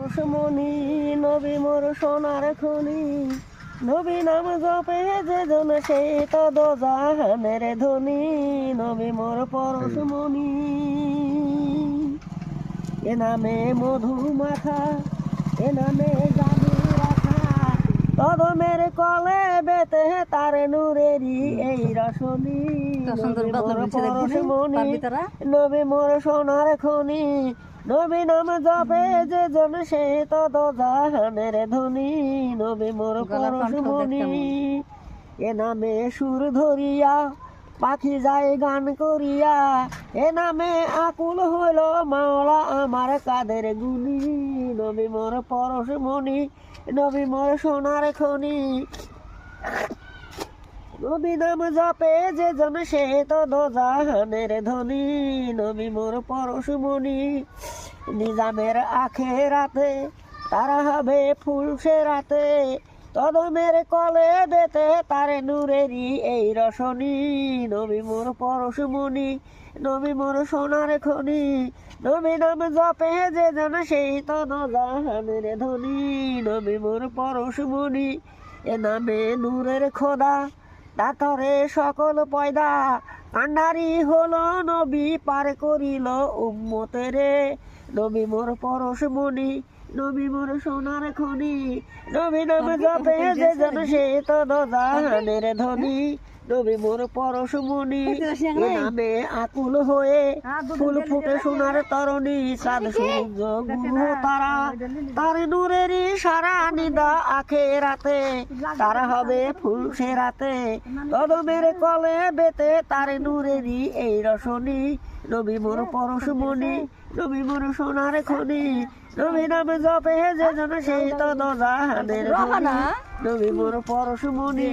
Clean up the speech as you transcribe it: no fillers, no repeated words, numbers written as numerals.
পরশমণি নবী মোর সোনার খনি, নবী নাম জপে যে জন সেই তো দোজাহানের ধনী, নবী মোর পরশমণি। এ নামে মধু মাখা, এ নামে জাদু রাখা, কদমের কলে বেতে তার নূরেরই এই রসনী, নবী মোর পরশমণি, নবী মোর সোনার খনি, নবী নাম জপে যে জন সে তো দোজাহানের ধনী, নবী মোর পরশমণি। এ নামে সুর ধরিয়া পাখি যায় গান করিয়া, এ নামে আকুল হইল মাওলা আমার কাদের গুনি, নবী মোর পরশমণি, নবী মোর সোনার খনি, নবী নাম জপে যে জন সে তো দোজাহানের ধনী, নবী মোর পরশমণি। নিজামের আখেরাতে তারা হবে ফুল সে রাতে, কদমের কলে বেতে তার নূরেরই এই রসনী, নবী মোর পরশমণি, নবী মোর সোনার খনি, নবী নাম জপে যে জন সেই তো দোজাহানের ধনী, নবী মোর পরশমণি। এ নামে নূরের খোদা তাতরে সকল পয়দা, কান্ডারি হলো নবী পার করিল উম্মতেরে, নবী মোর পরশমণি, নবী মোর সোনার খনি, নবী নাম জপে যে জন সে তো দোজাহানের ধনী, নবী মোর পরশমণি। এ নামে আকুল হয়ে ফুল ফুটে সোনার তরণী, চাঁদ সূর্য গ্রহ তারা তার নূরেরই সারা নিদা আখেরাতে, তারা হবে ফুল সে রাতে, কদমের কলে বেতে তার নূরেরই এই রসনী, নবী মোর পরশমণি, নবী মোর সোনার খনি, নবী নাম জপে যে জন সেই তো দোজাহানের ধনী, নবী মোর পরশমণি।